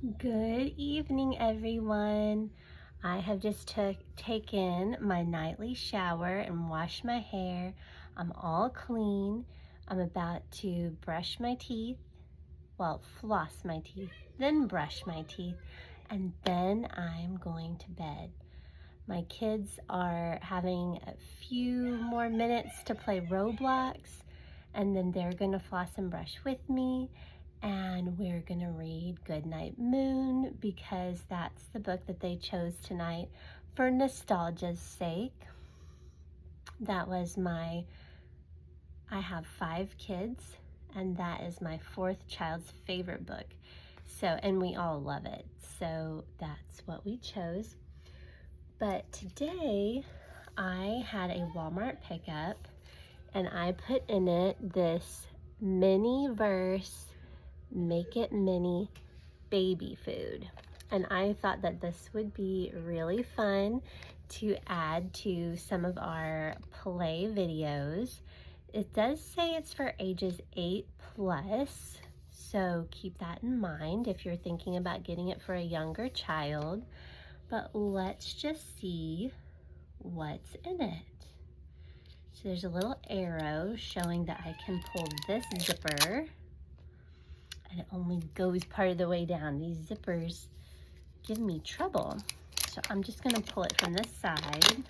Good evening, everyone. I have just taken my nightly shower and washed my hair. I'm all clean. I'm about to brush my teeth, well, floss my teeth, then brush my teeth, and then I'm going to bed. My kids are having a few more minutes to play Roblox, and then they're gonna floss and brush with me, and we're gonna read Goodnight Moon because that's the book that they chose tonight for nostalgia's sake. That was I have 5 kids, and that is my 4th child's favorite book. So, and we all love it. So that's what we chose. But today I had a Walmart pickup and I put in it this Miniverse Make It Mini baby food. And I thought that this would be really fun to add to some of our play videos. It does say it's for ages 8 plus, so keep that in mind if you're thinking about getting it for a younger child. But let's just see what's in it. So there's a little arrow showing that I can pull this zipper, and it only goes part of the way down. These zippers give me trouble. So I'm just gonna pull it from this side.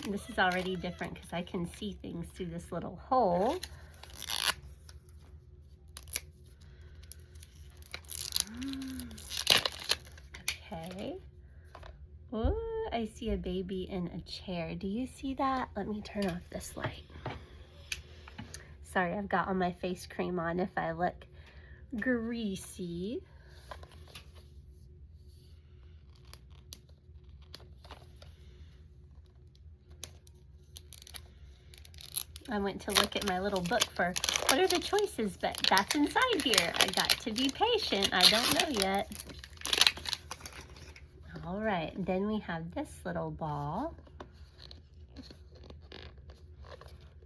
And this is already different because I can see things through this little hole. Okay. Ooh, I see a baby in a chair. Do you see that? Let me turn off this light. Sorry, I've got all my face cream on if I look greasy. I went to look at my little book for what are the choices, but that's inside here. I got to be patient. I don't know yet. All right, then we have this little ball.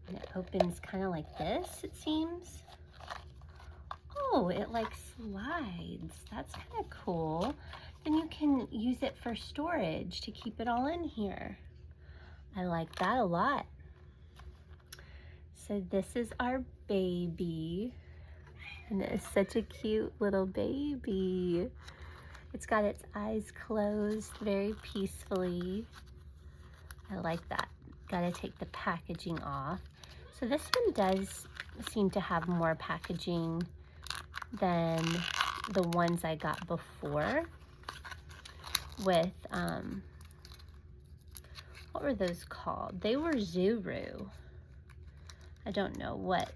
And it opens kind of like this, it seems. Oh, it like slides. That's kind of cool. And you can use it for storage to keep it all in here. I like that a lot. So this is our baby. And it is such a cute little baby. It's got its eyes closed very peacefully. I like that. Gotta take the packaging off. So this one does seem to have more packaging than the ones I got before with, what were those called? They were Zuru. I don't know what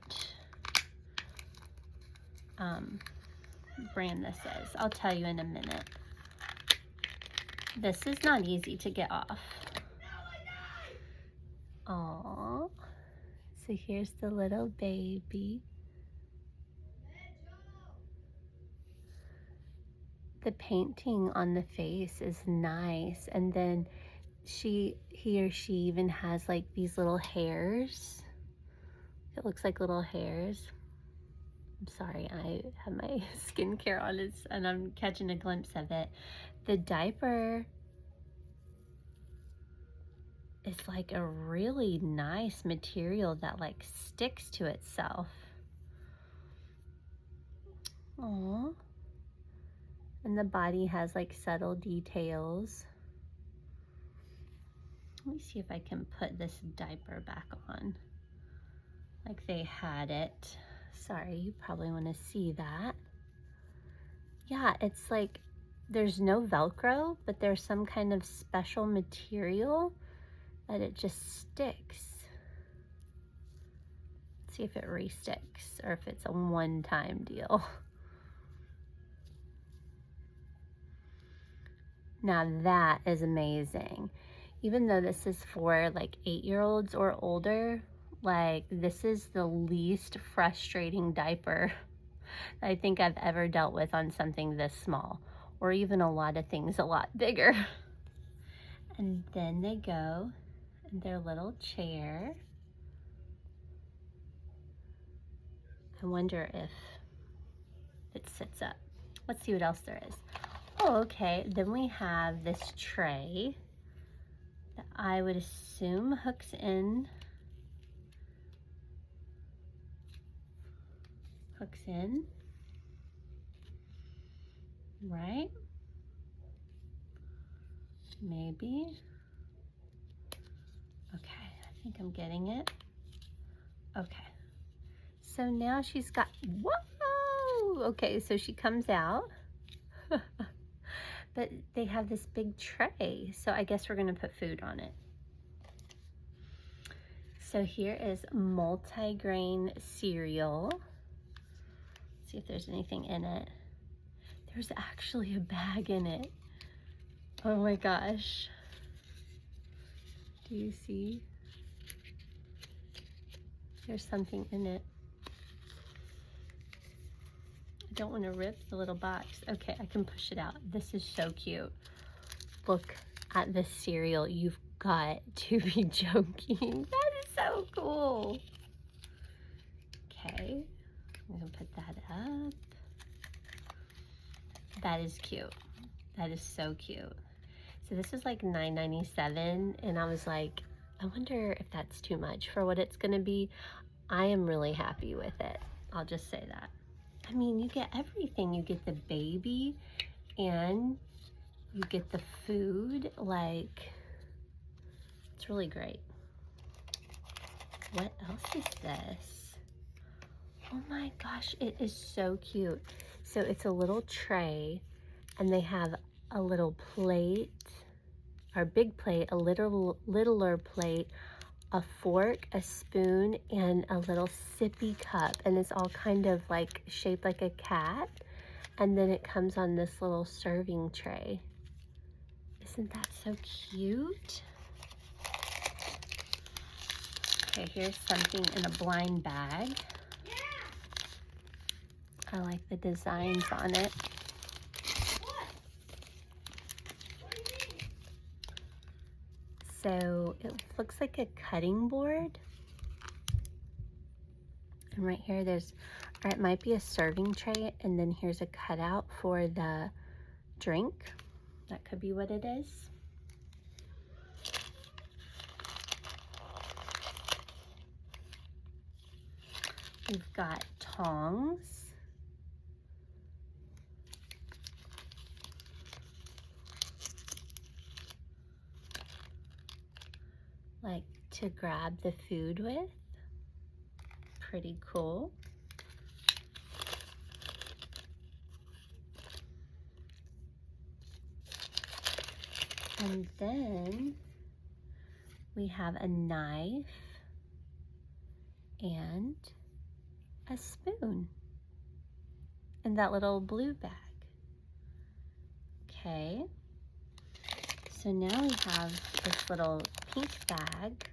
brand this is. I'll tell you in a minute. This is not easy to get off. Aww. So here's the little baby. The painting on the face is nice, and then he or she even has like these little hairs. It looks like little hairs. I'm sorry, I have my skincare on and I'm catching a glimpse of it. The diaper is like a really nice material that like sticks to itself. Aww. And the body has like subtle details. Let me see if I can put this diaper back on like they had it. Sorry, you probably want to see that. Yeah, it's like there's no Velcro, but there's some kind of special material that it just sticks. Let's see if it re-sticks or if it's a one-time deal. Now that is amazing. Even though this is for like 8-year-olds or older, like this is the least frustrating diaper I think I've ever dealt with on something this small, or even a lot of things a lot bigger. And then they go in their little chair. I wonder if that sits up. Let's see what else there is. Oh, okay, then we have this tray that I would assume hooks in. Right? Maybe. Okay, I think I'm getting it. Okay. So now she's got, whoa! Okay, so she comes out. But they have this big tray, so I guess we're gonna put food on it. So here is multi-grain cereal. Let's see if there's anything in it. There's actually a bag in it. Oh my gosh. Do you see? There's something in it. I don't want to rip the little box. Okay, I can push it out. This is so cute. Look at this cereal. You've got to be joking. That is so cool. Okay, I'm gonna put that up. That is cute. That is so cute. So this is like $9.97, and I was like, I wonder if that's too much for what it's gonna be. I am really happy with it. I'll just say that. I mean, you get everything. You get the baby and you get the food. Like, it's really great. What else is this? Oh my gosh, it is so cute. So it's a little tray, and they have a little plate, or big plate, a littler plate, a fork, a spoon, and a little sippy cup, and it's all kind of like shaped like a cat, and then it comes on this little serving tray. Isn't that so cute? Okay, here's something in a blind bag. I like the designs on it. So it looks like a cutting board. And right here there's, or it might be a serving tray, and then here's a cutout for the drink. That could be what it is. We've got tongs. Like to grab the food with. Pretty cool. And then we have a knife and a spoon in that little blue bag. Okay, so now we have this little pink bag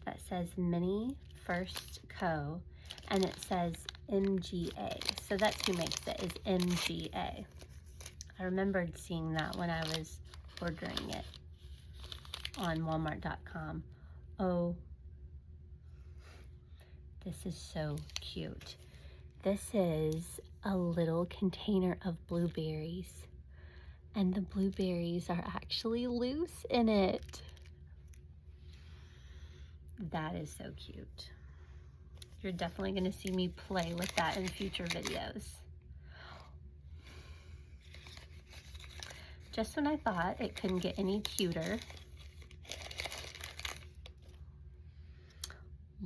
that says Miniverse Co. and it says MGA. So that's who makes it, is MGA. I remembered seeing that when I was ordering it on Walmart.com. Oh, this is so cute. This is a little container of blueberries, and the blueberries are actually loose in it. That is so cute. You're definitely going to see me play with that in future videos. Just when I thought it couldn't get any cuter,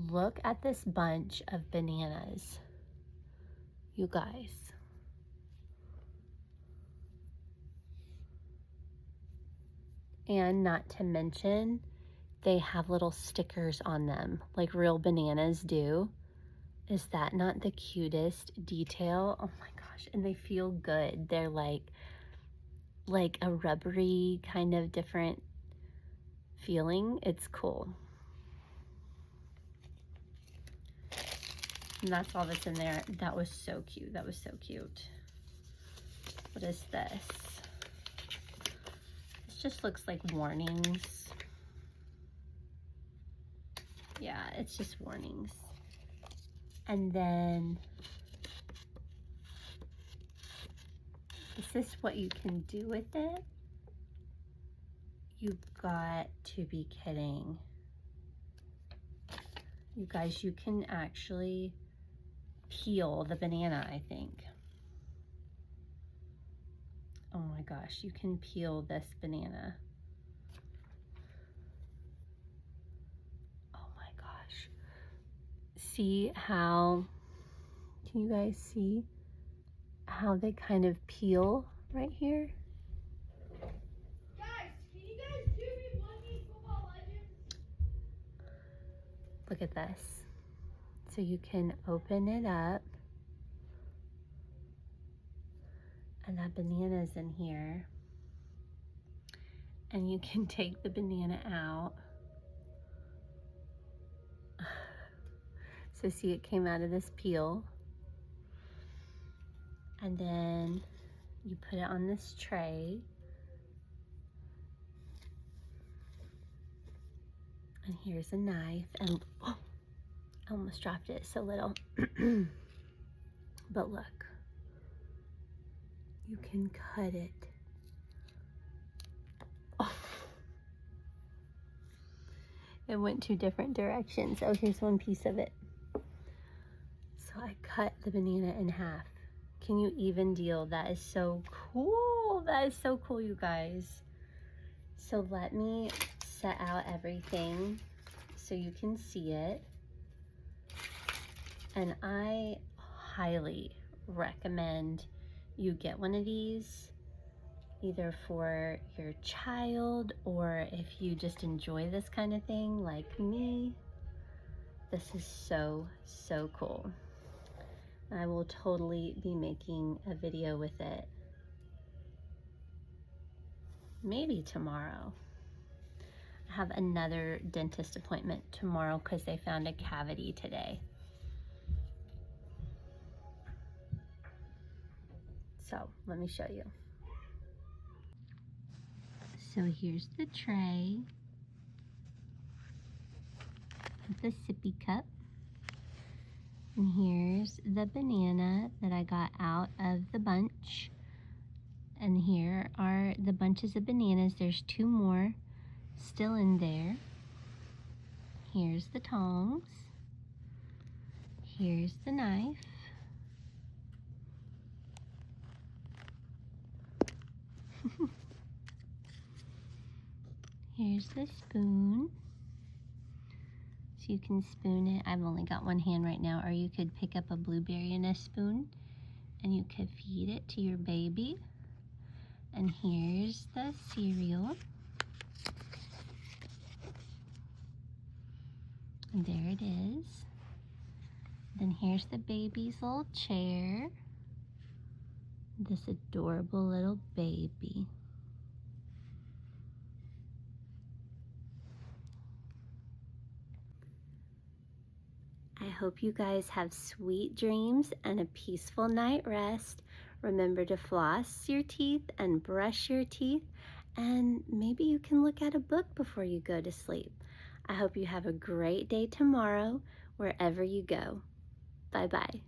look at this bunch of bananas, you guys. And not to mention, they have little stickers on them, like real bananas do. Is that not the cutest detail? Oh my gosh, and they feel good. They're like a rubbery kind of different feeling. It's cool. And that's all that's in there. That was so cute. That was so cute. What is this? This just looks like warnings. Yeah, it's just warnings. And then is what you can do with it. You got to be kidding. You guys, you can actually peel the banana, I think. Oh my gosh, you can peel this banana. Oh my gosh. See how, can you guys see how they kind of peel right here? Guys, can you guys do me one game Football Legends? Look at this. So you can open it up, and that banana's in here. And you can take the banana out. So see, it came out of this peel. And then you put it on this tray. And here's a knife. And oh, I almost dropped it, so little. But look, you can cut it. Oh. It went two different directions. Oh, here's one piece of it. So I cut the banana in half. Can you even deal? That is so cool. That is so cool, you guys. So let me set out everything so you can see it. And I highly recommend you get one of these, either for your child or if you just enjoy this kind of thing like me. This is so, so cool. I will totally be making a video with it. Maybe tomorrow. I have another dentist appointment tomorrow because they found a cavity today. So let me show you. So here's the tray with the sippy cup. And here's the banana that I got out of the bunch. And here are the bunches of bananas. There's two more still in there. Here's the tongs. Here's the knife. Here's the spoon. So you can spoon it. I've only got one hand right now, or you could pick up a blueberry in a spoon and you could feed it to your baby. And here's the cereal. And there it is. Then here's the baby's little chair. This adorable little baby. I hope you guys have sweet dreams and a peaceful night rest. Remember to floss your teeth and brush your teeth, and maybe you can look at a book before you go to sleep. I hope you have a great day tomorrow, wherever you go. Bye-bye.